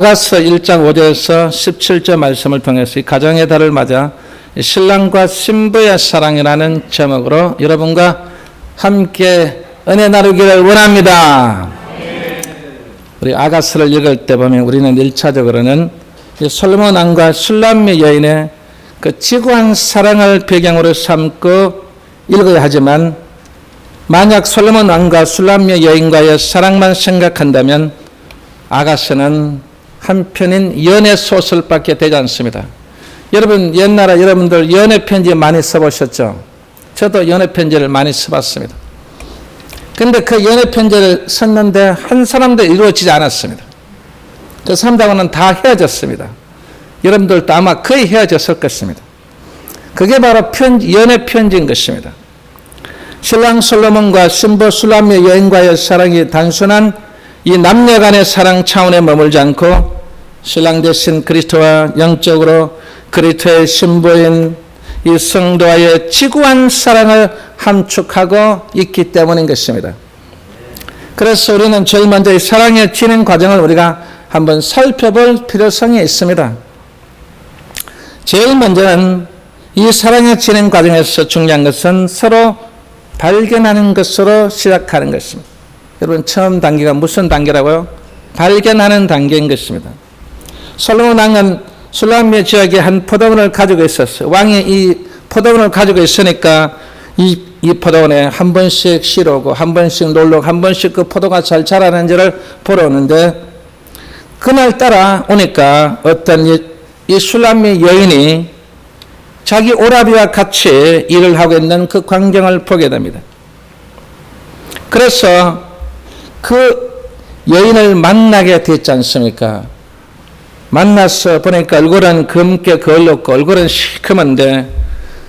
아가서 1장 5절에서 17절 말씀을 통해서 이 가정의 달을 맞아 신랑과 신부의 사랑이라는 제목으로 여러분과 함께 은혜 나누기를 원합니다. 우리 아가서를 읽을 때 보면 우리는 1차적으로는 솔로몬 왕과 슐람미 여인의 그 지구한 사랑을 배경으로 삼고 읽어야 하지만 만약 솔로몬 왕과 슐람미 여인과의 사랑만 생각한다면 아가서는 한편인 연애 소설밖에 되지 않습니다. 여러분 옛날에 여러분들 연애 편지 많이 써보셨죠? 저도 연애 편지를 많이 써봤습니다. 근데 그 연애 편지를 썼는데 한 사람도 이루어지지 않았습니다. 그 사람들하고는 다 헤어졌습니다. 여러분들도 아마 거의 헤어졌을 것입니다. 그게 바로 연애 편지인 것입니다. 신랑 솔로몬과 신부 슐람미 여인과의 사랑이 단순한 이 남녀 간의 사랑 차원에 머물지 않고 신랑 대신 그리스도와 영적으로 그리스도의 신부인 이 성도와의 지구한 사랑을 함축하고 있기 때문인 것입니다. 그래서 우리는 제일 먼저 이 사랑의 진행 과정을 우리가 한번 살펴볼 필요성이 있습니다. 제일 먼저는 이 사랑의 진행 과정에서 중요한 것은 서로 발견하는 것으로 시작하는 것입니다. 여러분 처음 단계가 무슨 단계라고요? 발견하는 단계인 것입니다. 솔로몬 왕은 슐람미 지역에 한 포도원을 가지고 있었어요. 왕이 이 포도원을 가지고 있으니까 이 포도원에 한 번씩 쉬러 오고 한 번씩 놀러 오고 한 번씩 그 포도가 잘 자라는지를 보러 오는데 그날따라 오니까 어떤 이 슐람미 여인이 자기 오라비와 같이 일을 하고 있는 그 광경을 보게 됩니다. 그래서 그 여인을 만나게 됐지 않습니까? 만나서 보니까 얼굴은 검게 거울렀고 얼굴은 시커먼데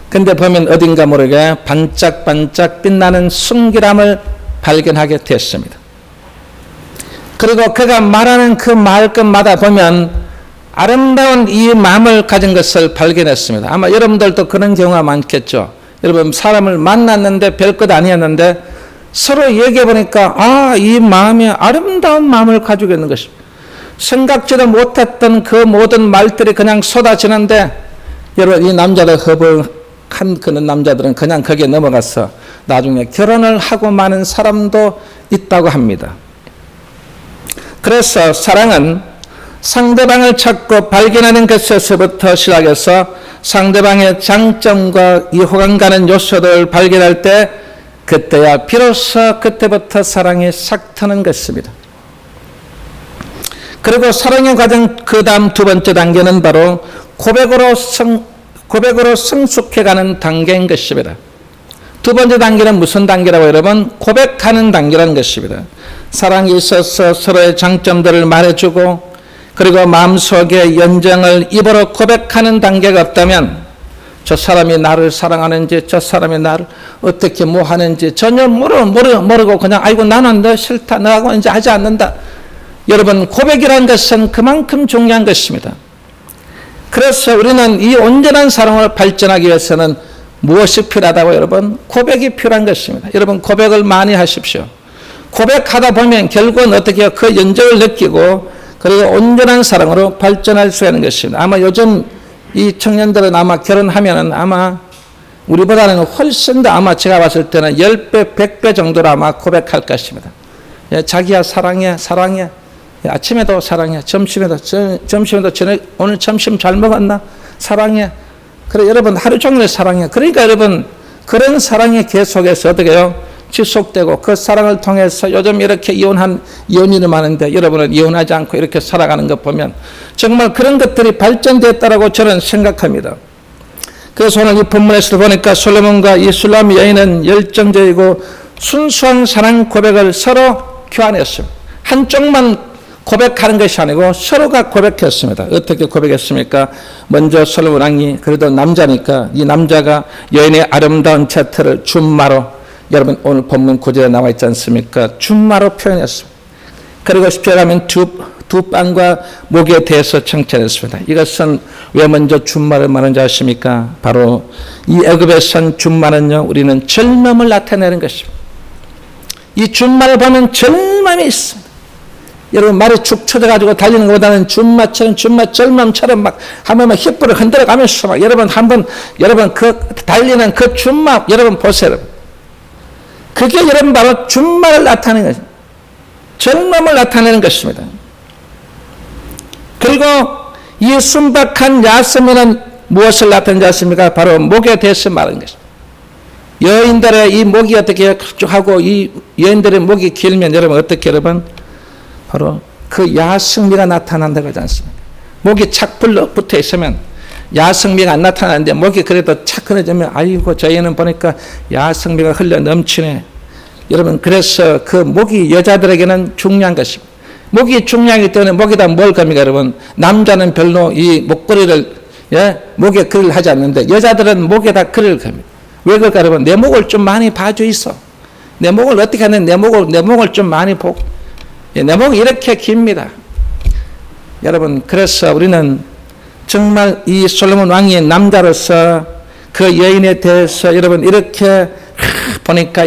근데 보면 어딘가 모르게 반짝반짝 빛나는 순기람을 발견하게 됐습니다. 그리고 그가 말하는 그 말끝마다 보면 아름다운 이 마음을 가진 것을 발견했습니다. 아마 여러분들도 그런 경우가 많겠죠. 여러분 사람을 만났는데 별것 아니었는데 서로 얘기해 보니까 이 마음이 아름다운 마음을 가지고 있는 것입니다. 생각지도 못했던 그 모든 말들이 그냥 쏟아지는데 여러분 이 남자들 허벌한 그런 남자들은 그냥 거기에 넘어가서 나중에 결혼을 하고 마는 사람도 있다고 합니다. 그래서 사랑은 상대방을 찾고 발견하는 것에서부터 시작해서 상대방의 장점과 이 호감 가는 요소들을 발견할 때 그때야 비로소 그때부터 사랑이 싹 트는 것입니다. 그리고 사랑의 과정 그 다음 두 번째 단계는 바로 고백으로 성숙해가는 단계인 것입니다. 두 번째 단계는 무슨 단계라고 여러분? 고백하는 단계라는 것입니다. 사랑이 있어서 서로의 장점들을 말해주고 그리고 마음속에 연정을 입으로 고백하는 단계가 없다면 저 사람이 나를 사랑하는지 저 사람이 나를 어떻게 뭐 하는지 전혀 모르고 그냥 아이고 나는 너 싫다 너하고 이제 하지 않는다. 여러분 고백이라는 것은 그만큼 중요한 것입니다. 그래서 우리는 이 온전한 사랑을 발전하기 위해서는 무엇이 필요하다고 여러분? 고백이 필요한 것입니다. 여러분 고백을 많이 하십시오. 고백하다 보면 결국은 어떻게 그 연정을 느끼고 그리고 온전한 사랑으로 발전할 수 있는 것입니다. 아마 요즘 이 청년들은 아마 결혼하면은 아마 우리보다는 훨씬 더 아마 제가 봤을 때는 10배, 100배 정도로 아마 고백할 것입니다. 자기야 사랑해, 사랑해. 아침에도 사랑해, 점심에도 저녁 오늘 점심 잘 먹었나? 사랑해. 그래 여러분 하루 종일 사랑해. 그러니까 여러분 그런 사랑이 계속해서 어떻게 해요? 지속되고 그 사랑을 통해서 요즘 이렇게 이혼이 많은데 여러분은 이혼하지 않고 이렇게 살아가는 것 보면 정말 그런 것들이 발전됐다라고 저는 생각합니다. 그래서 오늘 이 본문에서 보니까 솔로몬과 이 슐람미 여인은 열정적이고 순수한 사랑 고백을 서로 교환했습니다. 한쪽만 고백하는 것이 아니고 서로가 고백했습니다. 어떻게 고백했습니까? 먼저 솔로몬 왕이 그래도 남자니까 이 남자가 여인의 아름다운 자태를 준마로 여러분 오늘 본문 9절에 나와 있지 않습니까? 준마로 표현했습니다. 그리고 10절에 가면 두 뺨과 목에 대해서 칭찬했습니다. 이것은 왜 먼저 준마를 말하는지 아십니까? 바로 이 애굽에 선 준마는요 우리는 젊음을 나타내는 것입니다. 이 준마를 보면 젊음이 있습니다. 여러분 말이 축 처져가지고 달리는 것보다는 준마처럼 절맘처럼 막 한번 막 힙부를 흔들어 가면서 막 여러분 그 달리는 그 준마 여러분 보세요. 여러분. 그게 여러분 바로 준마를 나타내는 것입니다. 절맘을 나타내는 것입니다. 그리고 이 순박한 야성미는 무엇을 나타내지 않습니까? 바로 목에 대해서 말하는 것입니다. 여인들의 이 목이 어떻게 하고 이 여인들의 목이 길면 여러분 어떻게 여러분 바로 그 야성미가 나타난다고 하지 않습니까? 목이 착 붙어 있으면 야성미가 안 나타나는데 목이 그래도 착 끊어지면 아이고 저 애는 보니까 야성미가 흘러 넘치네. 여러분 그래서 그 목이 여자들에게는 중요한 것입니다. 목이 중요하기 때문에 목에다 뭘 겁니까 여러분? 남자는 별로 이 목걸이를 목에 글을 하지 않는데 여자들은 목에다 글을 겁니다. 왜 그럴까 여러분? 내 목을 좀 많이 봐줘 있어. 내 목을 어떻게 하는 내 목을 좀 많이 보고 내 목이 이렇게 깁니다. 여러분 그래서 우리는 정말 이 솔로몬 왕의 남자로서 그 여인에 대해서 여러분 이렇게 보니까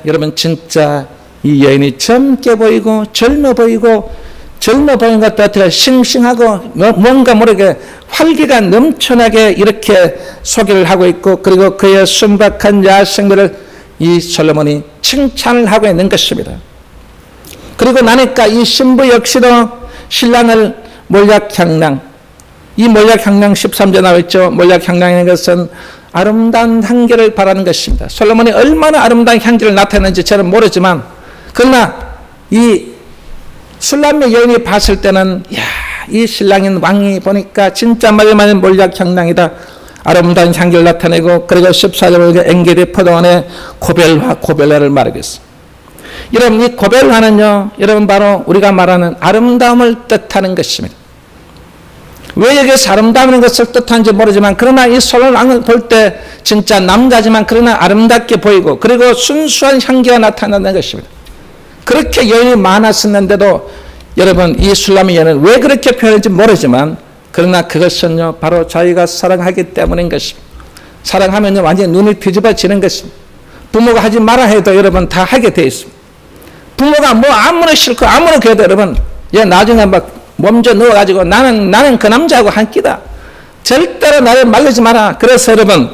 여러분 진짜 이 여인이 젊게 보이고 젊어 보이는 것도 어떻게 싱싱하고 뭔가 모르게 활기가 넘쳐나게 이렇게 소개를 하고 있고 그리고 그의 순박한 야성미를 이 솔로몬이 칭찬을 하고 있는 것입니다. 그리고 나니까 이 신부 역시도 신랑을 몰약향랑 이 몰약향랑 13절 나와있죠. 몰약향랑인 것은 아름다운 향기를 바라는 것입니다. 솔로몬이 얼마나 아름다운 향기를 나타내는지 저는 모르지만 그러나 이 술람의 여인이 봤을 때는 이 신랑인 왕이 보니까 진짜 말만 몰약향랑이다. 아름다운 향기를 나타내고 그리고 14절 엔게디 포도원의 고벨화를 말하겠습니다. 여러분 이 고벨화는요 여러분 바로 우리가 말하는 아름다움을 뜻하는 것입니다. 왜 여기서 아름다운 것을 뜻하는지 모르지만 그러나 이 솔로몬 왕을 볼 때 진짜 남자지만 그러나 아름답게 보이고 그리고 순수한 향기가 나타나는 것입니다. 그렇게 여인이 많았었는데도 여러분 이 술람의 여인은 왜 그렇게 표현했는지 모르지만 그러나 그것은요 바로 자기가 사랑하기 때문인 것입니다. 사랑하면요 완전히 눈이 뒤집어지는 것입니다. 부모가 하지 마라 해도 여러분 다 하게 돼 있습니다. 부모가 뭐 아무나 싫고 아무나 그래도 여러분 나중에 막 몸져 누워가지고 나는 그 남자하고 한 끼다. 절대로 나를 말리지 마라. 그래서 여러분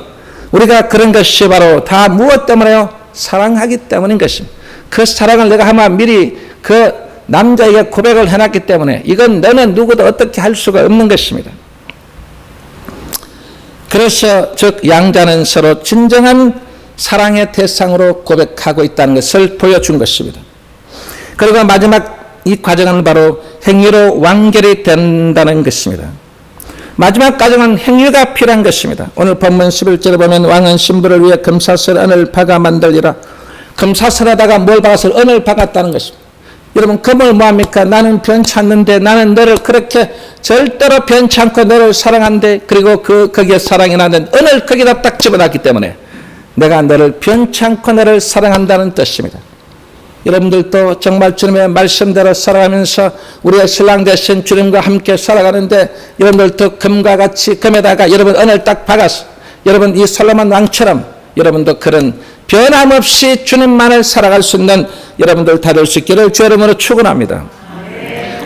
우리가 그런 것이 바로 다 무엇 때문에요? 사랑하기 때문인 것입니다. 그 사랑을 내가 아마 미리 그 남자에게 고백을 해놨기 때문에 이건 너는 누구도 어떻게 할 수가 없는 것입니다. 그래서 즉 양자는 서로 진정한 사랑의 대상으로 고백하고 있다는 것을 보여준 것입니다. 그리고 마지막 이 과정은 바로 행위로 완결이 된다는 것입니다. 마지막 과정은 행위가 필요한 것입니다. 오늘 본문 11절에 보면 왕은 신부를 위해 금사슬 은을 박아 만들리라. 금사슬에다가 뭘 박아서 은을 박았다는 것입니다. 여러분 금을 뭐합니까? 나는 변치 않는데 나는 너를 그렇게 절대로 변치 않고 너를 사랑한데 그리고 거기에 사랑이 나는 은을 거기다 딱 집어놨기 때문에 내가 너를 변치 않고 너를 사랑한다는 뜻입니다. 여러분들도 정말 주님의 말씀대로 살아가면서 우리의 신랑 되신 주님과 함께 살아가는데 여러분들도 금과 같이 금에다가 여러분 은을 딱 박아서 여러분 이 솔로몬 왕처럼 여러분도 그런 변함없이 주님만을 살아갈 수 있는 여러분들 다 될 수 있기를 주 이름으로 축원합니다.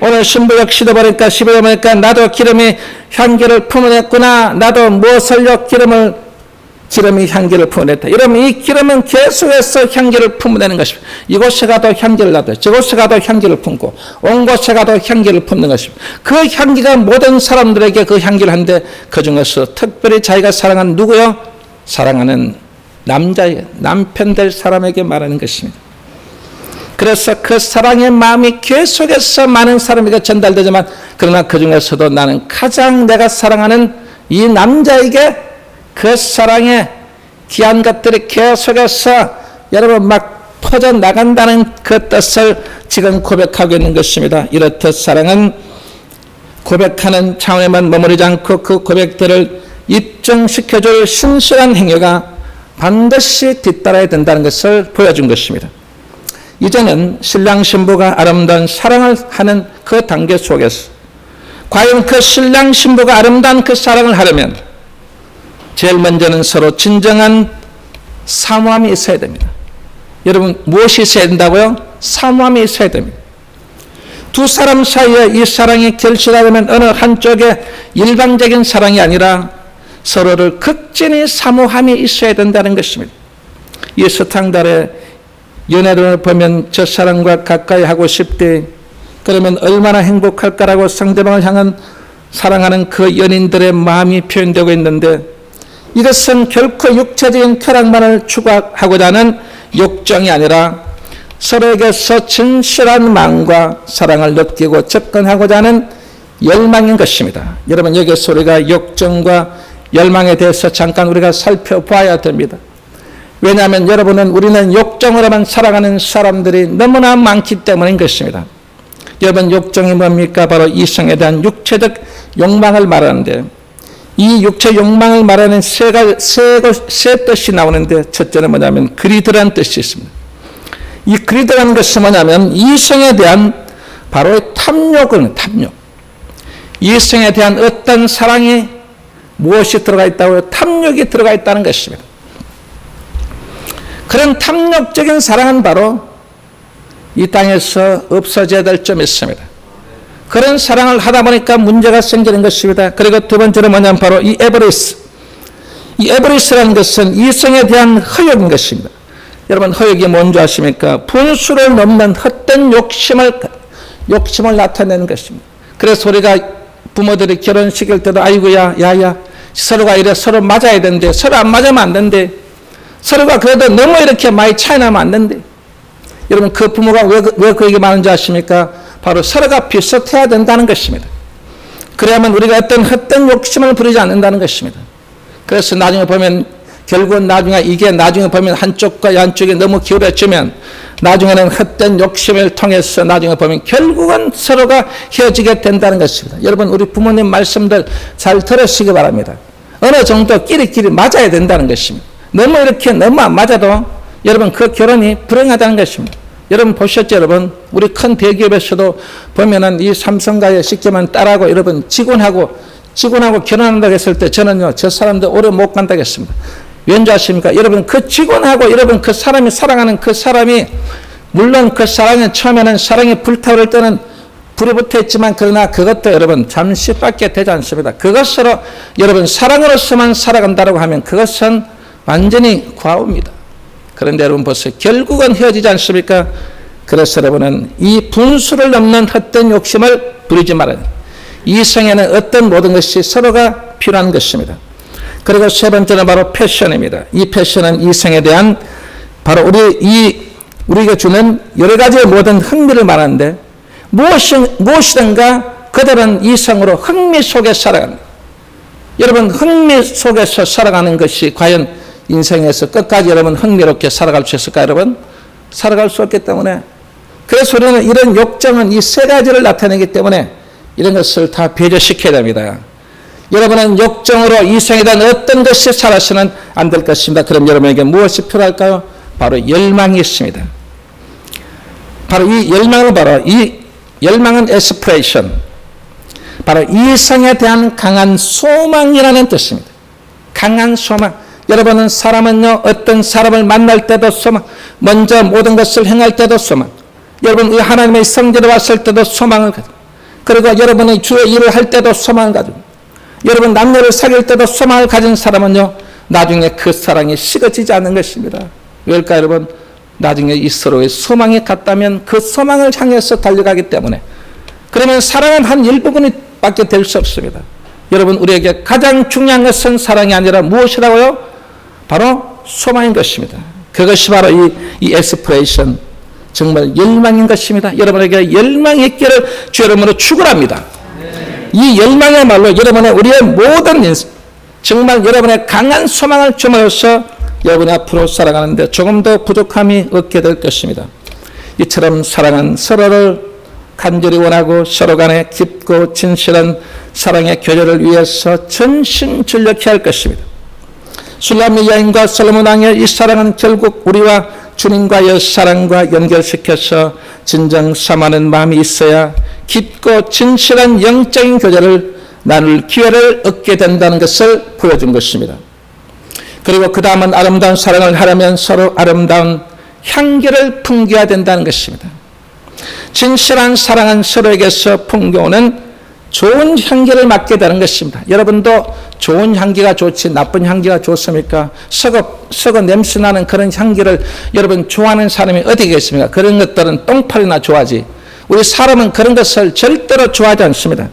오늘 신부 역시도 보니까 12절 보니까 나도 기름이 향기를 품어냈구나. 나도 무엇을요 기름이 향기를 품어냈다. 여러분 이 기름은 계속해서 향기를 품어내는 것입니다. 이곳에 가도 향기를 나도 저곳에 가도 향기를 품고 온 곳에 가도 향기를 품는 것입니다. 그 향기가 모든 사람들에게 그 향기를 하는데 그중에서 특별히 자기가 사랑하는 누구요? 사랑하는 남편 될 사람에게 말하는 것입니다. 그래서 그 사랑의 마음이 계속해서 많은 사람에게 전달되지만 그러나 그중에서도 나는 가장 내가 사랑하는 이 남자에게 그 사랑의 귀한 것들이 계속해서 여러분 막 퍼져나간다는 그 뜻을 지금 고백하고 있는 것입니다. 이렇듯 사랑은 고백하는 차원에만 머무르지 않고 그 고백들을 입증시켜줄 신실한 행위가 반드시 뒤따라야 된다는 것을 보여준 것입니다. 이제는 신랑 신부가 아름다운 사랑을 하는 그 단계 속에서 과연 그 신랑 신부가 아름다운 그 사랑을 하려면 제일 먼저는 서로 진정한 사모함이 있어야 됩니다. 여러분 무엇이 있어야 된다고요? 사모함이 있어야 됩니다. 두 사람 사이에 이 사랑이 결실하려면 어느 한쪽의 일방적인 사랑이 아니라 서로를 극진히 사모함이 있어야 된다는 것입니다. 이 스탕달의 연애를 보면 저 사람과 가까이 하고 싶대. 그러면 얼마나 행복할까라고 상대방을 향한 사랑하는 그 연인들의 마음이 표현되고 있는데, 이것은 결코 육체적인 쾌락만을 추구하고자 하는 욕정이 아니라 서로에게서 진실한 마음과 사랑을 느끼고 접근하고자 하는 열망인 것입니다. 여러분, 여기서 우리가 욕정과 열망에 대해서 잠깐 우리가 살펴봐야 됩니다. 왜냐하면 우리는 욕정으로만 살아가는 사람들이 너무나 많기 때문인 것입니다. 여러분, 욕정이 뭡니까? 바로 이성에 대한 육체적 욕망을 말하는데, 이 육체 욕망을 말하는 세 뜻이 나오는데, 첫째는 뭐냐면 그리드라는 뜻이 있습니다. 이 그리드라는 것은 뭐냐면 이성에 대한 바로 탐욕은 탐욕. 이성에 대한 어떤 사랑이 무엇이 들어가 있다고요? 탐욕이 들어가 있다는 것입니다. 그런 탐욕적인 사랑은 바로 이 땅에서 없어져야 될 점이 있습니다. 그런 사랑을 하다 보니까 문제가 생기는 것입니다. 그리고 두 번째는 뭐냐면 바로 이 에버리스. 이 에버리스라는 것은 이성에 대한 허욕인 것입니다. 여러분, 허욕이 뭔지 아십니까? 분수를 넘는 헛된 욕심을 나타내는 것입니다. 그래서 우리가 부모들이 결혼시킬 때도 아이고야, 야야, 서로가 이래 서로 맞아야 되는데, 서로 안 맞으면 안 되는데, 서로가 그래도 너무 이렇게 많이 차이 나면 안 되는데. 여러분, 그 부모가 왜 그 얘기 많은지 아십니까? 바로 서로가 비슷해야 된다는 것입니다. 그래야만 우리가 어떤 헛된 욕심을 부리지 않는다는 것입니다. 그래서 나중에 보면 결국은 나중에 보면 한쪽과 양쪽이 너무 기울어지면 나중에는 헛된 욕심을 통해서 나중에 보면 결국은 서로가 헤어지게 된다는 것입니다. 여러분, 우리 부모님 말씀들 잘 들으시기 바랍니다. 어느 정도 끼리끼리 맞아야 된다는 것입니다. 너무 안 맞아도 여러분 그 결혼이 불행하다는 것입니다. 여러분 보셨죠? 여러분, 우리 큰 대기업에서도 보면은 이 삼성가에 쉽게만 따라하고 여러분 직원하고 결혼한다고 했을 때 저는요, 저 사람들 오래 못 간다고 했습니다. 왠지 아십니까? 여러분, 그 직원하고 여러분 그 사람이 사랑하는 그 사람이, 물론 그 사랑은 처음에는 사랑이 불타오를 때는 불이 붙어 있지만, 그러나 그것도 여러분 잠시밖에 되지 않습니다. 그것으로 여러분 사랑으로서만 살아간다고 하면 그것은 완전히 과오입니다. 그런데 여러분 보세요. 결국은 헤어지지 않습니까? 그래서 여러분은 이 분수를 넘는 헛된 욕심을 부리지 말아야 돼요. 이성에는 어떤 모든 것이 서로가 필요한 것입니다. 그리고 세 번째는 바로 패션입니다. 이 패션은 이성에 대한 바로 우리가 주는 여러 가지의 모든 흥미를 말하는데, 무엇이든가 그들은 이성으로 흥미 속에 살아갑니다. 여러분, 흥미 속에서 살아가는 것이 과연 인생에서 끝까지 여러분 흥미롭게 살아갈 수 있을까요? 여러분, 살아갈 수 없기 때문에, 그래서 우리는 이런 욕정은 이 세 가지를 나타내기 때문에 이런 것을 다 배제시켜야 됩니다. 여러분은 욕정으로 이성에 대한 어떤 것이 살아서는 안 될 것입니다. 그럼 여러분에게 무엇이 필요할까요? 바로 열망이 있습니다. 바로 이 열망은 에스프레이션, 바로 이성에 대한 강한 소망이라는 뜻입니다. 강한 소망. 여러분은 사람은요, 어떤 사람을 만날 때도 소망, 먼저 모든 것을 행할 때도 소망, 여러분 하나님의 성전에 왔을 때도 소망을 가지고, 그리고 여러분이 주의 일을 할 때도 소망을 가지고, 여러분 남녀를 사귈 때도 소망을 가진 사람은요, 나중에 그 사랑이 식어지지 않는 것입니다. 왜일까요, 여러분? 나중에 이 서로의 소망이 같다면 그 소망을 향해서 달려가기 때문에. 그러면 사랑은 한 일부분이 밖에 될 수 없습니다. 여러분, 우리에게 가장 중요한 것은 사랑이 아니라 무엇이라고요? 바로 소망인 것입니다. 그것이 바로 이 에스프레이션, 정말 열망인 것입니다. 여러분에게 열망이 있기를 주 이름으로 축원합니다. 이 열망이야말로 여러분의 우리의 모든 인생, 정말 여러분의 강한 소망을 주면서 여러분이 앞으로 살아가는데 조금 더 부족함이 없게 될 것입니다. 이처럼 사랑은 서로를 간절히 원하고 서로 간에 깊고 진실한 사랑의 교제를 위해서 전심전력해야 할 것입니다. 술람미 여인과 솔로몬 왕의 이 사랑은 결국 우리와 주님과의 사랑과 연결시켜서 진정 사모하는 마음이 있어야 깊고 진실한 영적인 교제를 나눌 기회를 얻게 된다는 것을 보여준 것입니다. 그리고 그 다음은 아름다운 사랑을 하려면 서로 아름다운 향기를 풍겨야 된다는 것입니다. 진실한 사랑은 서로에게서 풍겨오는 좋은 향기를 맡게 되는 것입니다. 여러분도 좋은 향기가 좋지 나쁜 향기가 좋습니까? 썩어 냄새 나는 그런 향기를 여러분 좋아하는 사람이 어디 계십니까? 그런 것들은 똥파리나 좋아하지. 우리 사람은 그런 것을 절대로 좋아하지 않습니다.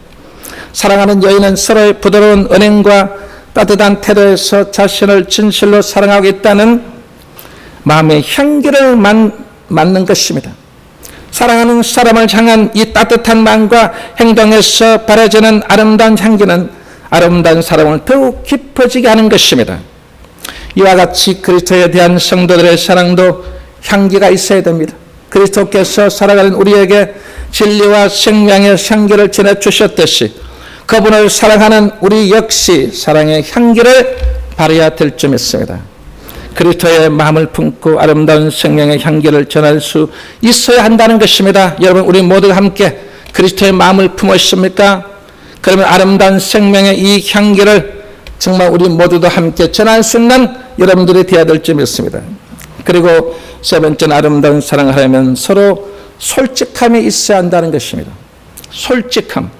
사랑하는 여인은 서로의 부드러운 은행과 따뜻한 태도에서 자신을 진실로 사랑하고 있다는 마음의 향기를 맡는 것입니다. 사랑하는 사람을 향한 이 따뜻한 마음과 행동에서 발해지는 아름다운 향기는 아름다운 사랑을 더욱 깊어지게 하는 것입니다. 이와 같이 그리스도에 대한 성도들의 사랑도 향기가 있어야 됩니다. 그리스도께서 살아가는 우리에게 진리와 생명의 향기를 전해주셨듯이 그분을 사랑하는 우리 역시 사랑의 향기를 발해야 될 줄 믿습니다. 그리스도의 마음을 품고 아름다운 생명의 향기를 전할 수 있어야 한다는 것입니다. 여러분 우리 모두 함께 그리스도의 마음을 품으십니까? 그러면 아름다운 생명의 이 향기를 정말 우리 모두도 함께 전할 수 있는 여러분들이 되어야 될 줄 믿습니다. 그리고 세 번째는 아름다운 사랑을 하려면 서로 솔직함이 있어야 한다는 것입니다. 솔직함.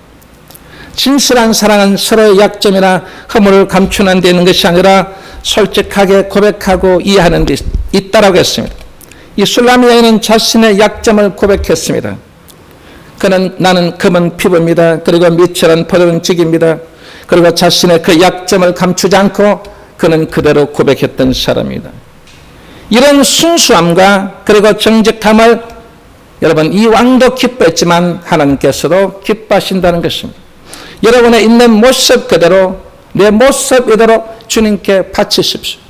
진실한 사랑은 서로의 약점이나 허물을 감추는 데 있는 것이 아니라 솔직하게 고백하고 이해하는 데 있다라고 했습니다. 이 술람 여인은 자신의 약점을 고백했습니다. 나는 검은 피부입니다. 그리고 미철한 포도는 직입니다. 그리고 자신의 그 약점을 감추지 않고 그는 그대로 고백했던 사람입니다. 이런 순수함과 그리고 정직함을 여러분 이 왕도 기뻐했지만 하나님께서도 기뻐하신다는 것입니다. 여러분의 있는 모습 그대로 내 모습 이대로 주님께 바치십시오.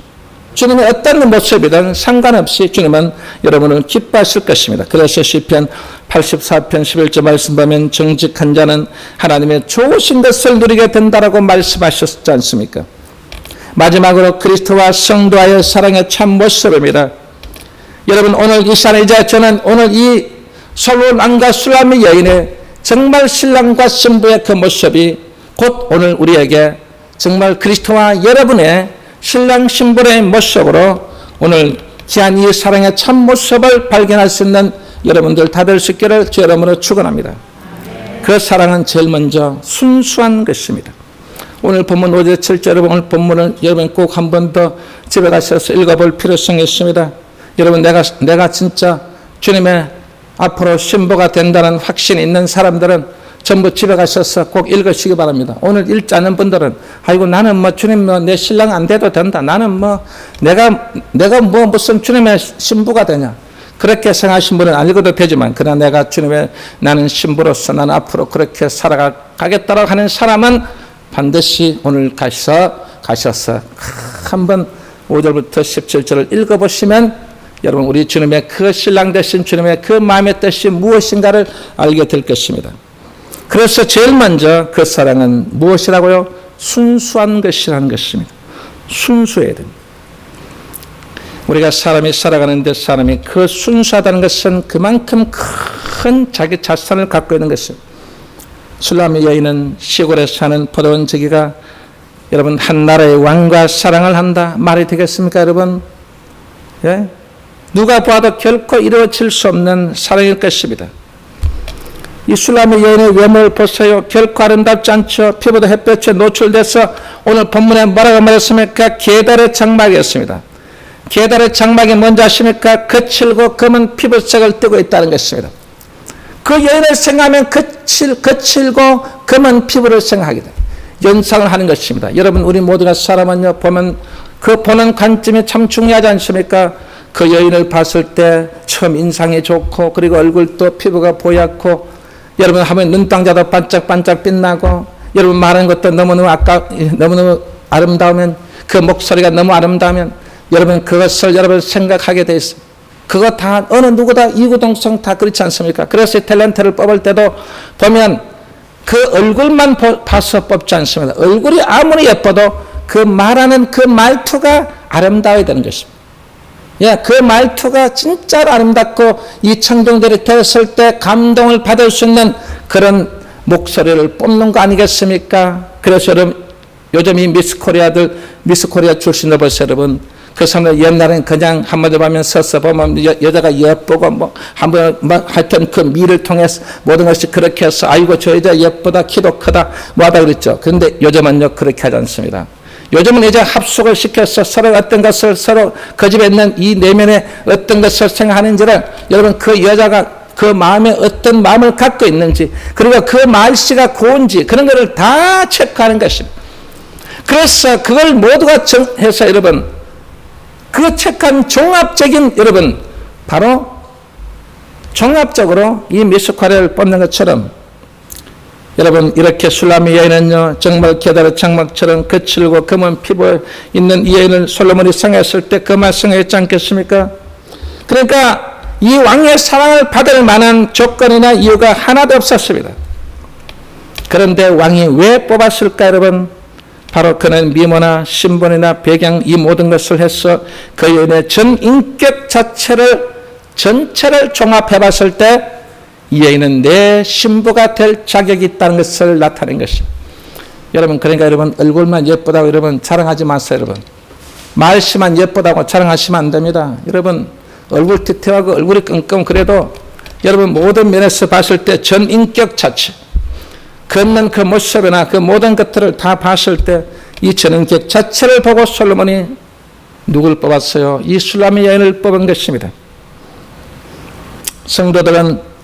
주님의 어떤 모습이든 상관없이 주님은 여러분을 기뻐하실 것입니다. 그래서 시편 84편 11절 말씀 보면 정직한 자는 하나님의 좋으신 것을 누리게 된다라고 말씀하셨지 않습니까? 마지막으로 그리스도와 성도와의 사랑의 참 모습입니다. 여러분 오늘 이 시간에 이제 저는 오늘 이 솔로몬 왕과 술람의 여인의 정말 신랑과 신부의 그 모습이 곧 오늘 우리에게 정말 그리스도와 여러분의 신랑 신부의 모습으로 오늘 귀한 이 사랑의 참 모습을 발견할 수 있는 여러분들 다 될 수 있기를 주 이름으로 축원합니다. 그 사랑은 제일 먼저 순수한 것입니다. 오늘 본문 5절 7절 오늘 본문을 여러분 꼭 한 번 더 집에 가셔서 읽어볼 필요성이 있습니다. 여러분 내가 진짜 주님의 앞으로 신부가 된다는 확신이 있는 사람들은 전부 집에 가셔서 꼭 읽으시기 바랍니다. 오늘 읽지 않은 분들은 아이고 나는 뭐 주님 내 신랑 안 돼도 된다. 나는 뭐 내가 뭐 무슨 주님의 신부가 되냐. 그렇게 생각하신 분은 안 읽어도 되지만 그러나 내가 주님의 나는 신부로서 나는 앞으로 그렇게 살아가겠다라고 하는 사람은 반드시 오늘 가셔서 한번 5절부터 17절을 읽어보시면 여러분 우리 주님의 그 신랑 되신 주님의 그 마음의 뜻이 무엇인가를 알게 될 것입니다. 그래서 제일 먼저 그 사랑은 무엇이라고요? 순수한 것이라는 것입니다. 순수해야 됩니다. 우리가 사람이 살아가는데 사람이 그 순수하다는 것은 그만큼 큰 자기 자산을 갖고 있는 것입니다. 술람의 여인은 시골에 사는 포도원 저기가 여러분 한 나라의 왕과 사랑을 한다 말이 되겠습니까 여러분? 예? 누가 봐도 결코 이루어질 수 없는 사랑일 것입니다. 이 술람의 여인의 외모를 보세요. 결코 아름답지 않죠. 피부도 햇볕에 노출돼서 오늘 본문에 뭐라고 말했습니까? 계달의 장막이었습니다. 계달의 장막이 뭔지 아십니까? 거칠고 검은 피부색을 띠고 있다는 것입니다. 그 여인을 생각하면 거칠고 검은 피부를 생각하게 돼요. 연상을 하는 것입니다. 여러분 우리 모두가 사람은요 보면 그 보는 관점이 참 중요하지 않습니까? 그 여인을 봤을 때 처음 인상이 좋고 그리고 얼굴도 피부가 보얗고 여러분 하면 눈동자도 반짝반짝 빛나고 여러분 말하는 것도 너무너무 아름다우면 그 목소리가 너무 아름다우면 여러분 그것을 여러분 생각하게 돼 있어요. 그거 다 어느 누구다 이구동성 다 그렇지 않습니까? 그래서 탤런트를 뽑을 때도 보면 그 얼굴만 봐서 뽑지 않습니다. 얼굴이 아무리 예뻐도 그 말하는 그 말투가 아름다워야 되는 것입니다. 예, 그 말투가 진짜로 아름답고 이 청중들이 들었을 때 감동을 받을 수 있는 그런 목소리를 뽑는 거 아니겠습니까? 그래서 여러분 요즘 이 미스 코리아 출신들 보세요 여러분. 그 사람들 옛날에는 그냥 한마디로 하면 서서 보면 여자가 예쁘고 뭐 한번 뭐 하여튼 그 미를 통해서 모든 것이 그렇게 해서 아이고 저 여자 예쁘다 키도 크다 뭐하다 그랬죠. 그런데 요즘은요 그렇게 하지 않습니다. 요즘은 이제 합숙을 시켜서 서로 어떤 것을 서로 그 집에 있는 이 내면에 어떤 것을 생각하는지를 여러분 그 여자가 그 마음에 어떤 마음을 갖고 있는지 그리고 그 말씨가 고운지 그런 것을 다 체크하는 것입니다. 그래서 그걸 모두가 해서 여러분 그 체크한 종합적인 여러분 바로 종합적으로 이 미숫가루를 뽑는 것처럼 여러분 이렇게 술람의 여인은요 정말 게다르 장막처럼 거칠고 검은 피부에 있는 이 여인을 솔로몬이 성했을 때 그 말 성했지 않겠습니까? 그러니까 이 왕의 사랑을 받을 만한 조건이나 이유가 하나도 없었습니다. 그런데 왕이 왜 뽑았을까 여러분? 바로 그는 미모나 신분이나 배경 이 모든 것을 해서 그 여인의 전 인격 전체를 종합해 봤을 때 이 여인은 내 신부가 될 자격이 있다는 것을 나타낸 것입니다. 여러분 그러니까 여러분 얼굴만 예쁘다고 여러분 자랑하지 마세요. 여러분 말씨만 예쁘다고 자랑하시면 안 됩니다. 여러분 얼굴 튀튀하고 얼굴이 끙끙 그래도 여러분 모든 면에서 봤을 때 전 인격 자체 걷는 그 모습이나 그 모든 것들을 다 봤을 때 이 전 인격 자체를 보고 솔로몬이 누굴 뽑았어요? 이 술람의 여인을 뽑은 것입니다.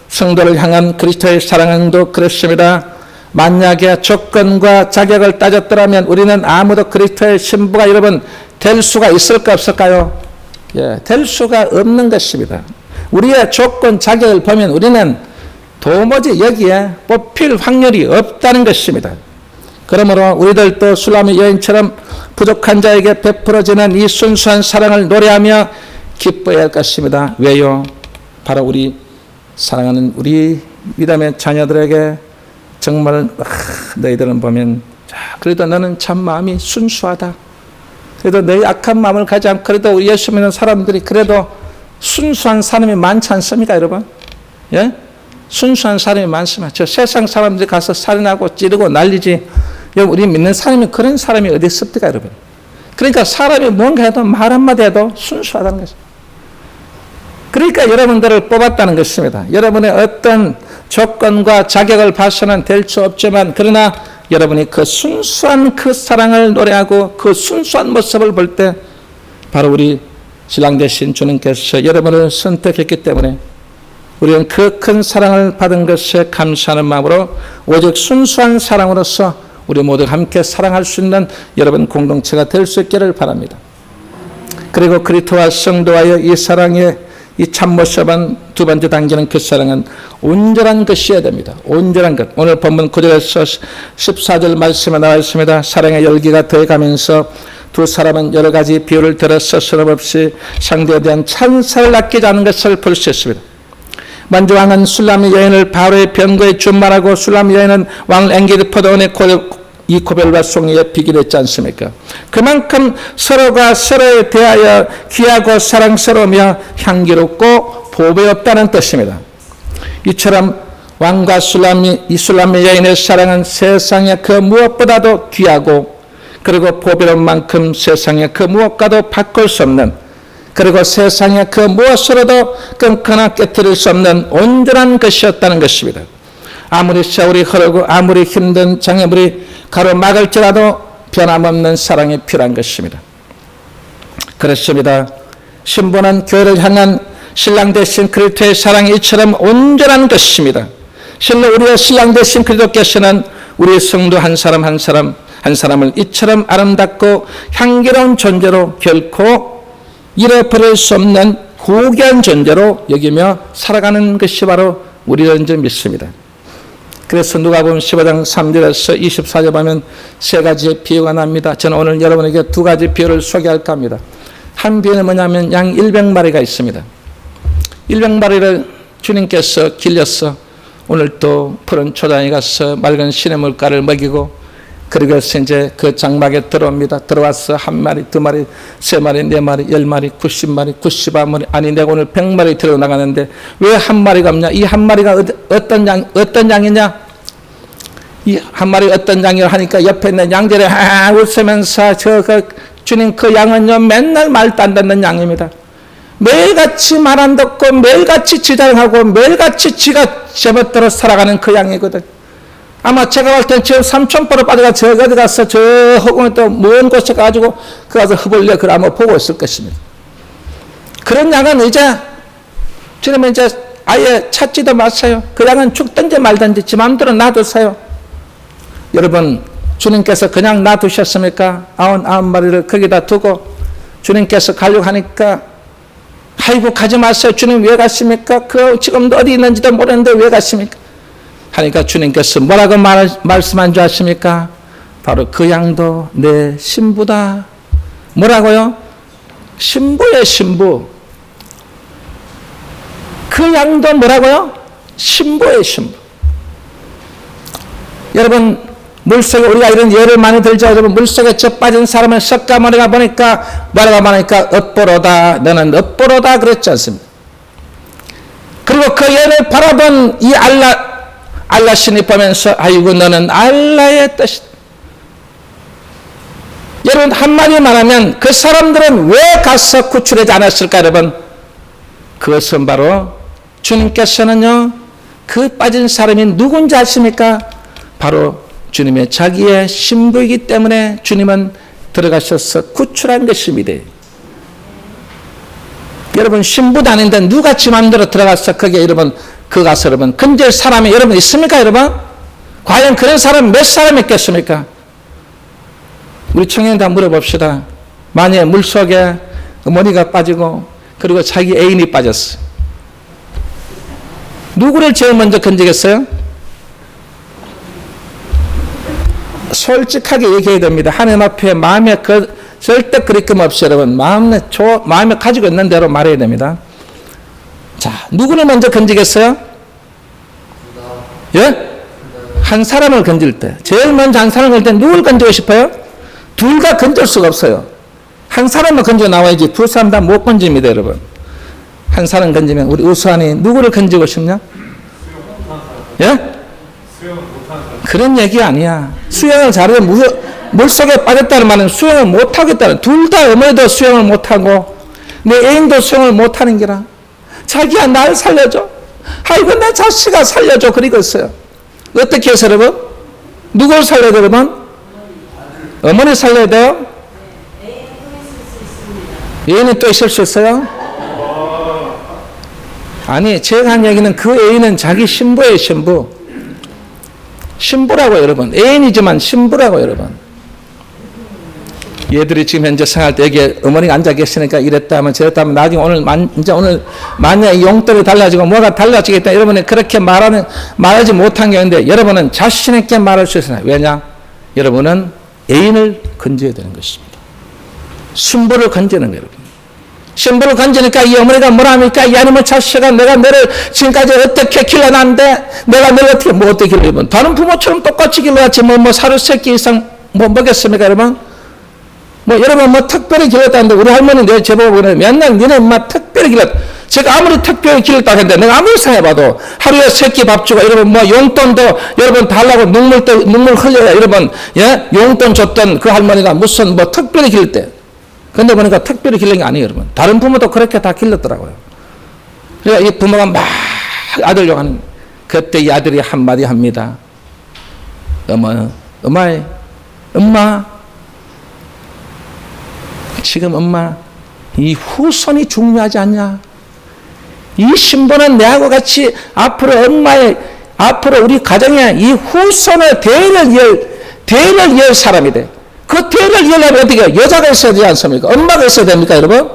성도를 향한 그리스도의 사랑도 그렇습니다. 만약에 조건과 자격을 따졌더라면 우리는 아무도 그리스도의 신부가 여러분 될 수가 있을까 없을까요? 예, 될 수가 없는 것입니다. 우리의 조건 자격을 보면 우리는 도무지 여기에 뽑힐 확률이 없다는 것입니다. 그러므로 우리들도 술람의 여인처럼 부족한 자에게 베풀어지는 이 순수한 사랑을 노래하며 기뻐해야 할 것입니다. 왜요? 바로 우리 사랑하는 우리 믿음의 자녀들에게 정말 너희들은 보면 그래도 너는 참 마음이 순수하다. 그래도 너희 악한 마음을 가지 않고 그래도 우리 예수 믿는 사람들이 그래도 순수한 사람이 많지 않습니까 여러분? 예? 순수한 사람이 많습니다. 저 세상 사람들이 가서 살인하고 찌르고 난리지 우리 믿는 사람이 그런 사람이 어디 있습니까 여러분? 그러니까 사람이 뭔가 해도 말 한마디 해도 순수하다는 것입니다. 그러니까 여러분들을 뽑았다는 것입니다. 여러분의 어떤 조건과 자격을 봐서는 될 수 없지만 그러나 여러분이 그 순수한 그 사랑을 노래하고 그 순수한 모습을 볼 때 바로 우리 신랑 되신 주님께서 여러분을 선택했기 때문에 우리는 그 큰 사랑을 받은 것에 감사하는 마음으로 오직 순수한 사랑으로서 우리 모두 함께 사랑할 수 있는 여러분 공동체가 될 수 있기를 바랍니다. 그리고 그리스도와 성도와의 이 사랑의 이 참모습은 두 번째 단계는 그 사랑은 온전한 것이어야 됩니다. 온전한 것. 오늘 본문 9절에서 14절 말씀에 나와 있습니다. 사랑의 열기가 더해가면서 두 사람은 여러 가지 비유를 들어서 스럼없이 상대에 대한 찬사를 아끼지 않은 것을 볼 수 있습니다. 먼저 왕은 술람의 여인을 바로의 병거에 준말하고 술람의 여인은 왕 엥게르 포도원의 이 고별과 송이에 비기를 했지 않습니까? 그만큼 서로가 서로에 대하여 귀하고 사랑스러우며 향기롭고 보배없다는 뜻입니다. 이처럼 왕과 이 술람의 여인의 사랑은 세상의 그 무엇보다도 귀하고 그리고 보배로운 만큼 세상의 그 무엇과도 바꿀 수 없는 그리고 세상의 그 무엇으로도 끊거나 깨뜨릴 수 없는 온전한 것이었다는 것입니다. 아무리 세월이 흐르고 아무리 힘든 장애물이 가로막을지라도 변함없는 사랑이 필요한 것입니다. 그렇습니다. 신부는 교회를 향한 신랑 되신 그리스도의 사랑이 이처럼 온전한 것입니다. 실로 우리의 신랑 되신 그리스도께서는 우리 성도 한 사람 한 사람을 이처럼 아름답고 향기로운 존재로 결코 잃어버릴 수 없는 고귀한 존재로 여기며 살아가는 것이 바로 우리라는 점 믿습니다. 그래서 누가복음 15장 3절에서 24절 보면 세 가지의 비유가 납니다. 저는 오늘 여러분에게 두 가지 비유를 소개할까 합니다. 한 비유는 뭐냐면 양 100마리가 있습니다. 100마리를 주님께서 길려서 오늘 또 푸른 초장에 가서 맑은 시냇물가를 먹이고 그러고서 이제 그 장막에 들어옵니다. 들어와서 한 마리, 두 마리, 세 마리, 네 마리, 10마리, 90마리, 90마리 아니 내가 오늘 100마리 들어 나가는데 왜 한 마리가 없냐? 이 한 마리가 어떤 양이냐? 이 한 마리 어떤 양이라 하니까 옆에 있는 양들이 웃으면서 주님 그 양은요 맨날 말도 안 듣는 양입니다. 매일같이 말 안 듣고 매일같이 지장하고 매일같이 지가 제멋대로 살아가는 그 양이거든. 아마 제가 볼 땐 저 삼천포로 빠져가 저 어디 가서 저 허공에 또 먼 곳에 가지고 그 가서 흡을려 그걸 아마 보고 있을 것입니다. 그런 양은 이제 주님은 이제 아예 찾지도 마세요. 그 양은 죽든지 말든지 지 마음대로 놔두세요. 여러분 주님께서 그냥 놔두셨습니까? 99마리를 거기다 두고 주님께서 가려고 하니까 아이고 가지 마세요. 주님 왜 가십니까? 그 지금도 어디 있는지도 모르는데 왜 가십니까? 하니까 주님께서 뭐라고 말씀한 줄 아십니까? 바로 그 양도 내 신부다. 뭐라고요? 신부의 신부. 그 양도 뭐라고요? 신부의 신부. 여러분 물속에 우리가 이런 예를 많이 들죠. 여러분 물속에 저 빠진 사람을 석가모니가 보니까 뭐라고 말하니까 엇보로다. 너는 엇보로다 그랬지 않습니까? 그리고 그 예를 바라본 이 알라 신이 보면서 아이고 너는 알라의 뜻이다. 여러분 한마디 말하면 그 사람들은 왜 가서 구출하지 않았을까 여러분? 그것은 바로 주님께서는요 그 빠진 사람이 누군지 아십니까? 바로 주님의 자기의 신부이기 때문에 주님은 들어가셔서 구출한 것입니다. 여러분 신부도 아닌데 누가 지 맘대로 들어가서 거기에 여러분 그 가서 여러분 건질 사람이 여러분 있습니까 여러분? 과연 그런 사람 몇 사람 있겠습니까? 우리 청년 다 물어봅시다. 만약에 물속에 어머니가 빠지고 그리고 자기 애인이 빠졌어요. 누구를 제일 먼저 건지겠어요? 솔직하게 얘기해야 됩니다. 하나님 앞에 마음에 절대 그리낌 없이 여러분 마음에 가지고 있는 대로 말해야 됩니다. 자, 누구를 먼저 건지겠어요? 예? 한 사람을 건질 때 제일 먼저 한 사람을 건질 때 누굴 건지고 싶어요? 둘 다 건질 수가 없어요. 한 사람만 건져 나와야지 두 사람 다 못 건집니다 여러분. 한 사람 건지면 우리 우수한이 누구를 건지고 싶냐? 예? 그런 얘기 아니야. 수영을 잘하면 물속에 빠졌다는 말은 수영을 못하겠다는, 둘 다 어머니도 수영을 못하고 내 애인도 수영을 못하는 게라. 자기야 날 살려줘. 아이고 내 자식아 살려줘. 그러겠어요. 어떻게 해서 여러분? 누굴 살려야 돼요 여러분? 어머니 살려야 돼요? 애인이 또 있을 수 있어요? 아니 제가 한 얘기는 그 애인은 자기 신부예요. 신부라고 여러분. 애인이지만 신부라고 여러분. 얘들이 지금 현재 생활 때 여기에 어머니가 앉아 계시니까 이랬다 하면 저랬다 하면 나중에 오늘 만약에 용돈이 달라지고 뭐가 달라지겠다 여러분이 그렇게 말하지 못한 게 있는데 여러분은 자신 있게 말할 수 있어요. 왜냐? 여러분은 애인을 건져야 되는 것입니다. 신부를 건지는 거예요. 여러분. 신부를 건지니까 이 어머니가 뭐라 합니까? 이 아니면 자식아 내가 너를 지금까지 어떻게 길러놨는데 내가 너를 어떻게 길러 여러분. 다른 부모처럼 똑같이 길러야지 뭐 사료 새끼 이상 먹겠습니까 여러분? 여러분 특별히 길렀다는데 우리 할머니 내 제보고 맨날 니네 엄마 특별히 길렀다. 제가 아무리 특별히 길렀다고 했는데 내가 아무리 생각해봐도 하루에 새끼 밥 주고 여러분 용돈도 여러분 달라고 눈물 흘려야 여러분 예? 용돈 줬던 그 할머니가 무슨 특별히 길을 때 근데 보니까 특별히 길른 게 아니에요 여러분. 다른 부모도 그렇게 다 길렀더라고요. 그러니까 이 부모가 막 아들 욕하는 그때 이 아들이 한마디 합니다. 엄마 지금 엄마 이 후손이 중요하지 않냐? 이 신부는 내하고 같이 앞으로 우리 가정에 이 후손의 대를 이을 사람이 돼. 그 대를 이으려면 어떻게 해요? 여자가 있어야 되지 않습니까? 엄마가 있어야 됩니까 여러분?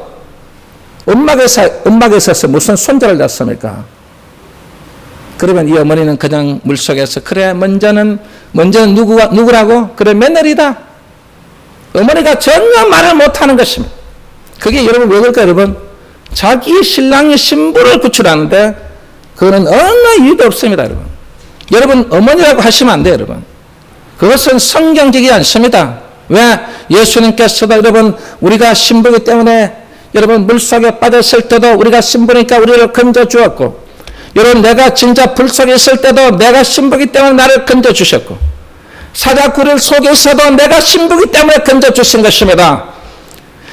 엄마가 있어서 무슨 손자를 낳습니까? 그러면 이 어머니는 그냥 물속에서 그래 먼저는 누구라고? 그래 며느리다. 어머니가 전혀 말을 못하는 것입니다. 그게 여러분 왜 그럴까요 여러분? 자기 신랑이 신부를 구출하는데 그거는 어느 이유도 없습니다 여러분. 여러분 어머니라고 하시면 안 돼요 여러분. 그것은 성경적이지 않습니다. 왜? 예수님께서도 여러분 우리가 신부이기 때문에 여러분 물속에 빠졌을 때도 우리가 신부니까 우리를 건져주었고 여러분 내가 진짜 불속에 있을 때도 내가 신부이기 때문에 나를 건져주셨고 사자굴을 속에서도 내가 신부이기 때문에 건져주신 것입니다.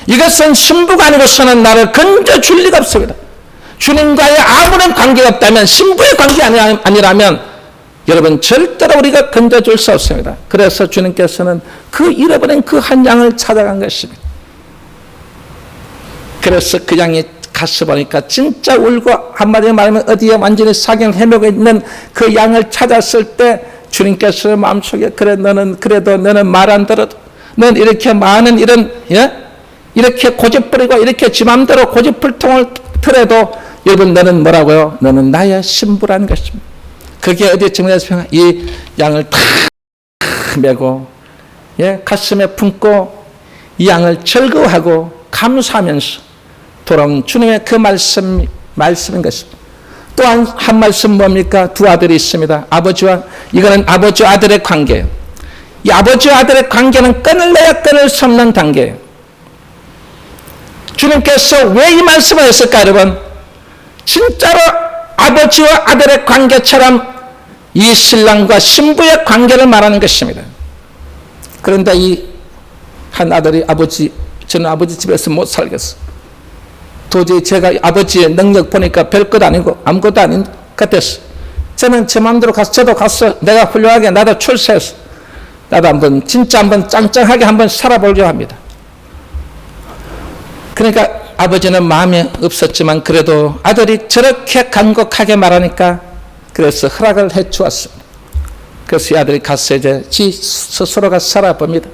이것은 신부가 아니고서는 나를 건져줄 리가 없습니다. 주님과의 아무런 관계가 없다면, 신부의 관계가 아니라면 여러분 절대로 우리가 건져줄 수 없습니다. 그래서 주님께서는 그 잃어버린 그 한 양을 찾아간 것입니다. 그래서 그 양이 가서 보니까 진짜 울고, 한마디로 말하면 어디에 완전히 사경을 헤매고 있는 그 양을 찾았을 때 주님께서 마음속에, 그래 너는 그래도 너는 말 안 들어도, 넌 이렇게 많은 이런 이렇게 고집부리고 이렇게 지 맘대로 고집불통을 틀어도 여러분 너는 뭐라고요? 너는 나의 신부라는 것입니다. 그게 어디에 증명해서 이 양을 탁 메고 가슴에 품고 이 양을 즐거워하고 감사하면서 돌아온 주님의 그 말씀인 것입니다. 또한 한 말씀 뭡니까? 두 아들이 있습니다. 아버지와, 이거는 아버지와 아들의 관계예요. 이 아버지와 아들의 관계는 끊을래야 끊을 수 없는 단계예요. 주님께서 왜 이 말씀을 했을까 여러분? 진짜로 아버지와 아들의 관계처럼 이 신랑과 신부의 관계를 말하는 것입니다. 그런데 이 한 아들이 저는 아버지 집에서 못 살겠어. 도저히 제가 아버지의 능력 보니까 별것 아니고 아무것도 아닌 것 같았어. 저는 제 마음대로 가서, 저도 가서 내가 훌륭하게 나도 출세해서 나도 한번 진짜 한번 짱짱하게 한번 살아보려고 합니다. 그러니까 아버지는 마음이 없었지만 그래도 아들이 저렇게 간곡하게 말하니까 그래서 허락을 해 주었습니다. 그래서 이 아들이 가서 이제 지 스스로가 살아봅니다.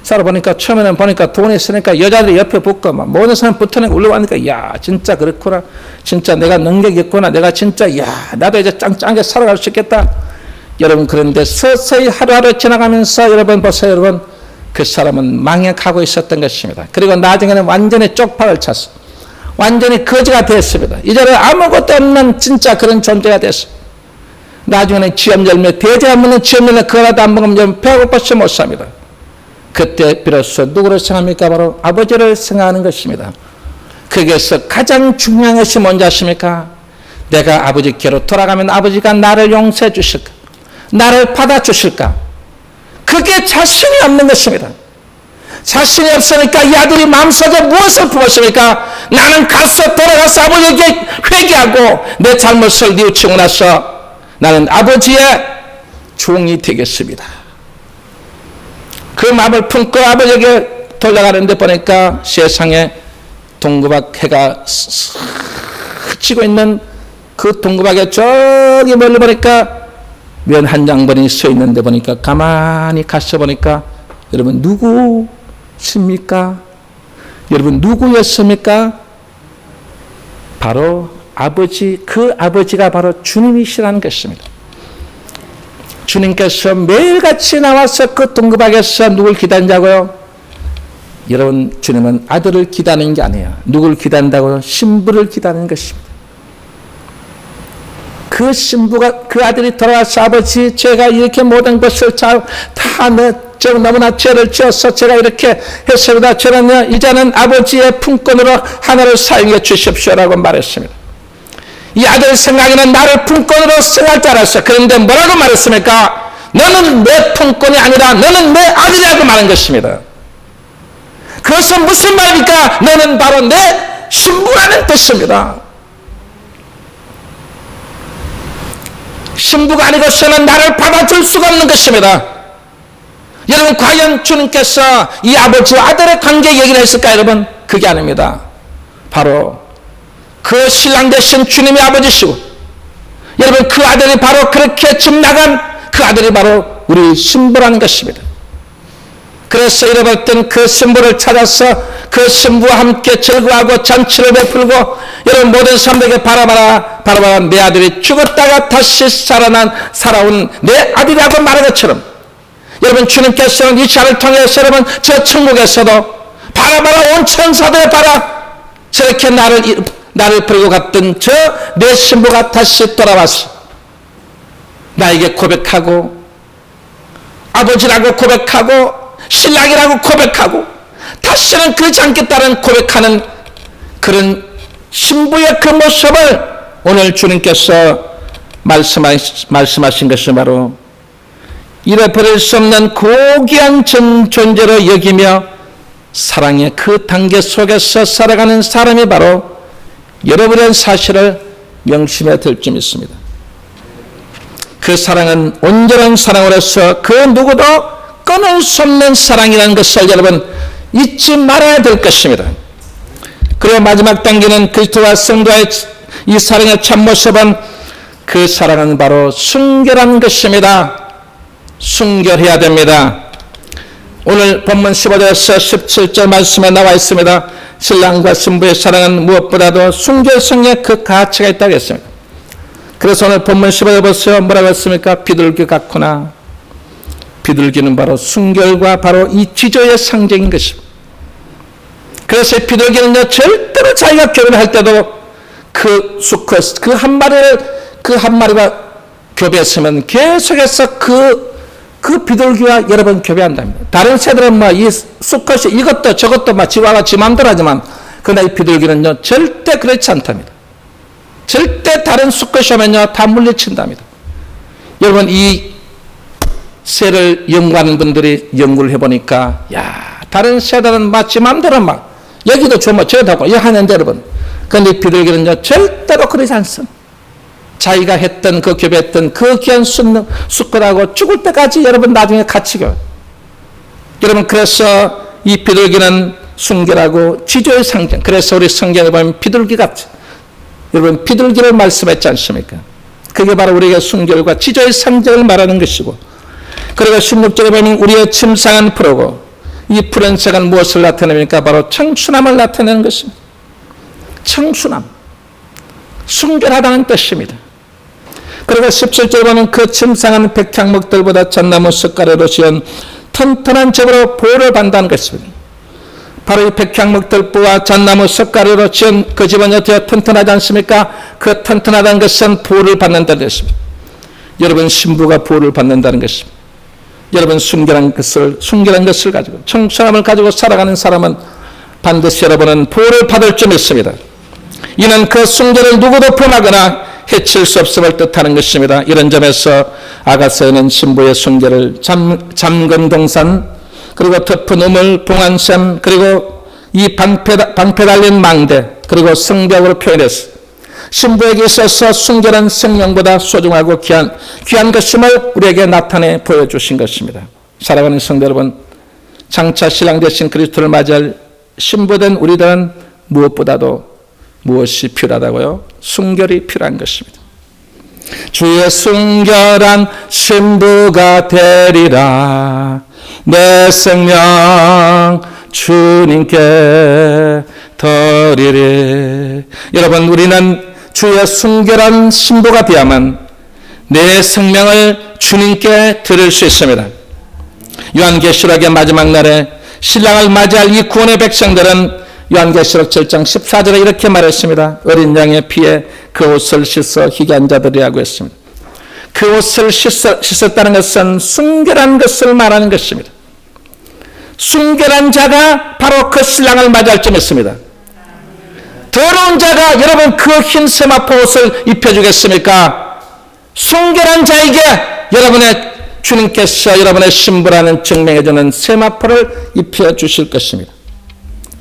살아보니까 처음에는 보니까 돈이 있으니까 여자들이 옆에 붙고 막 모든 사람 붙어내고 올라가니까 야 진짜 그렇구나, 진짜 내가 능력이 있구나, 내가 진짜 야 나도 이제 짱짱하게 살아갈 수 있겠다. 여러분 그런데 서서히 하루하루 지나가면서 여러분 보세요. 여러분 그 사람은 망해가고 있었던 것입니다. 그리고 나중에는 완전히 쪽팔을 찼어. 완전히 거지가 됐습니다. 이제는 아무것도 없는 진짜 그런 존재가 됐어. 나중에는 지엄열매, 대지 안 먹는 지엄열매 그거라도 안 먹으면 배고파서 못 삽니다. 그때 비로소 누구를 생각합니까? 바로 아버지를 생각하는 것입니다. 거기에서 가장 중요한 것이 뭔지 아십니까? 내가 아버지께로 돌아가면 아버지가 나를 용서해 주실까? 나를 받아주실까? 그게 자신이 없는 것입니다. 자신이 없으니까 이 아들이 마음속에 무엇을 품었습니까? 나는 돌아가서 아버지에게 회개하고 내 잘못을 뉘우치고 나서 나는 아버지의 종이 되겠습니다. 그 마음을 품고 아버지에게 돌아가는데 보니까 세상에 동구박 해가 스치고 있는 그 동구박에 저기 멀리 보니까 면 한 장본이 서 있는데 보니까 가만히 가서 보니까 여러분 누구십니까? 여러분 누구였습니까? 바로 아버지, 그 아버지가 바로 주님이시라는 것입니다. 주님께서 매일같이 나와서 그 동급박에서 누굴 기다린다고요? 여러분 주님은 아들을 기다리는 게 아니에요. 누굴 기다린다고요? 신부를 기다리는 것입니다. 그 신부가, 그 아들이 돌아와서 아버지 제가 이렇게 모든 것을 다 너무나 죄를 지어서 제가 이렇게 했습니다. 저는 이제는 아버지의 품권으로 하나를 사용해 주십시오라고 말했습니다. 이 아들 생각에는 나를 품권으로 생각할 줄 알았어요. 그런데 뭐라고 말했습니까? 너는 내 품권이 아니라 너는 내 아들이라고 말한 것입니다. 그것은 무슨 말입니까? 너는 바로 내 신부라는 뜻입니다. 신부가 아니고서는 나를 받아줄 수가 없는 것입니다. 여러분 과연 주님께서 이 아버지와 아들의 관계 얘기를 했을까요? 여러분 그게 아닙니다. 바로 그 신랑 되신 주님의 아버지시고 여러분 그 아들이 바로 그렇게 집 나간 그 아들이 바로 우리 신부라는 것입니다. 그래서 잃어버렸던 그 신부를 찾아서 그 신부와 함께 즐거워하고 잔치를 베풀고 여러분 모든 사람들에게 바라봐라 내 아들이 죽었다가 다시 살아온 내 아들이라고 말한 것처럼 여러분 주님께서는 이 자를 통해서 여러분 저 천국에서도 바라봐라 온 천사들의 저렇게 나를 버리고 갔던 저 내 신부가 다시 돌아와서 나에게 고백하고 아버지라고 고백하고 신랑이라고 고백하고 다시는 그러지 않겠다는 고백하는 그런 신부의 그 모습을 오늘 주님께서 말씀하신 것이 바로 잃어버릴 수 없는 고귀한 존재로 여기며 사랑의 그 단계 속에서 살아가는 사람이 바로 여러분의 사실을 명심해야 될 점 있습니다. 그 사랑은 온전한 사랑으로서 그 누구도 끊을 수 없는 사랑이라는 것을 여러분 잊지 말아야 될 것입니다. 그리고 마지막 단계는 그리스도와 성도의 이 사랑의 참모습은 그 사랑은 바로 순결한 것입니다. 순결해야 됩니다. 오늘 본문 15절에서 17절 말씀에 나와 있습니다. 신랑과 신부의 사랑은 무엇보다도 순결성에 그 가치가 있다고 했습니다. 그래서 오늘 본문 15절 보세요. 뭐라고 했습니까? 비둘기 같구나. 비둘기는 바로 순결과 바로 이 지조의 상징인 것입니다. 그래서 비둘기는요, 절대로 자기가 교배할 때도 그 수컷, 그 한 마리가 교배했으면 계속해서 그 비둘기와 여러 번 교배한답니다. 다른 새들은 이 수컷이 이것도 저것도 지와가 지 맘대로 하지만, 그러나 이 비둘기는요, 절대 그렇지 않답니다. 절대 다른 수컷이 오면요, 다 물리친답니다. 여러분, 이 새를 연구하는 분들이 연구를 해보니까, 다른 새들은 지 맘대로 여기도 주면 저기도 하고, 이거 하는데 여러분. 그런데 이 비둘기는요, 절대로 그러지 않습니다. 자기가 했던 교배했던 그 귀한 수컷하고 죽을 때까지 여러분 나중에 같이 교배. 여러분, 그래서 이 비둘기는 순결하고 지조의 상징. 그래서 우리 성경에 보면 비둘기 같죠. 여러분, 비둘기를 말씀했지 않습니까? 그게 바로 우리가 순결과 지조의 상징을 말하는 것이고, 그리고 16절에 보면 우리의 침상은 푸르고, 이 푸른 색은 무엇을 나타냅니까? 바로 청순함을 나타내는 것입니다. 청순함, 순결하다는 뜻입니다. 그리고 17절에 보면 그 침상은 백향목들보다 잣나무 석가래로 지은 튼튼한 즙으로 보호를 받는다는 것입니다. 바로 이 백향목들과 잣나무 석가래로 지은 그 집은 어떻게 튼튼하지 않습니까? 그 튼튼하다는 것은 보호를 받는다는 것입니다. 여러분, 신부가 보호를 받는다는 것입니다. 여러분, 순결한 것을 가지고, 청순함을 가지고 살아가는 사람은 반드시 여러분은 보호를 받을 줄 믿습니다. 이는 그 순결을 누구도 범하거나 해칠 수 없음을 뜻하는 것입니다. 이런 점에서 아가서에는 신부의 순결을 잠금 동산, 그리고 덮은 우물, 봉안샘, 그리고 이 방패 달린 망대, 그리고 성벽으로 표현했습니다. 신부에게 있어서 순결한 생명보다 소중하고 귀한 것임을 우리에게 나타내 보여주신 것입니다. 사랑하는 성도 여러분, 장차 신랑 되신 그리스도를 맞이할 신부된 우리들은 무엇보다도 무엇이 필요하다고요? 순결이 필요한 것입니다. 주의 순결한 신부가 되리라. 내 생명 주님께 드리리. 여러분, 우리는 주의 순결한 신부가 되야만 내 생명을 주님께 드릴 수 있습니다. 요한계시록의 마지막 날에 신랑을 맞이할 이 구원의 백성들은 요한계시록 7장 14절에 이렇게 말했습니다. 어린 양의 피에 그 옷을 씻어 희게 한 자들이라고 했습니다. 그 옷을 씻었다는 것은 순결한 것을 말하는 것입니다. 순결한 자가 바로 그 신랑을 맞이할 줄 믿습니다. 더러운 자가 여러분 그 흰 세마포 옷을 입혀주겠습니까? 순결한 자에게 여러분의 주님께서 여러분의 신부라는 증명해주는 세마포를 입혀주실 것입니다.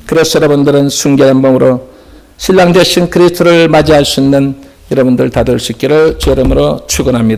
그래서 여러분들은 순결한 몸으로 신랑 되신 그리스도를 맞이할 수 있는 여러분들 다 될 수 있기를 주 이름으로 축원합니다.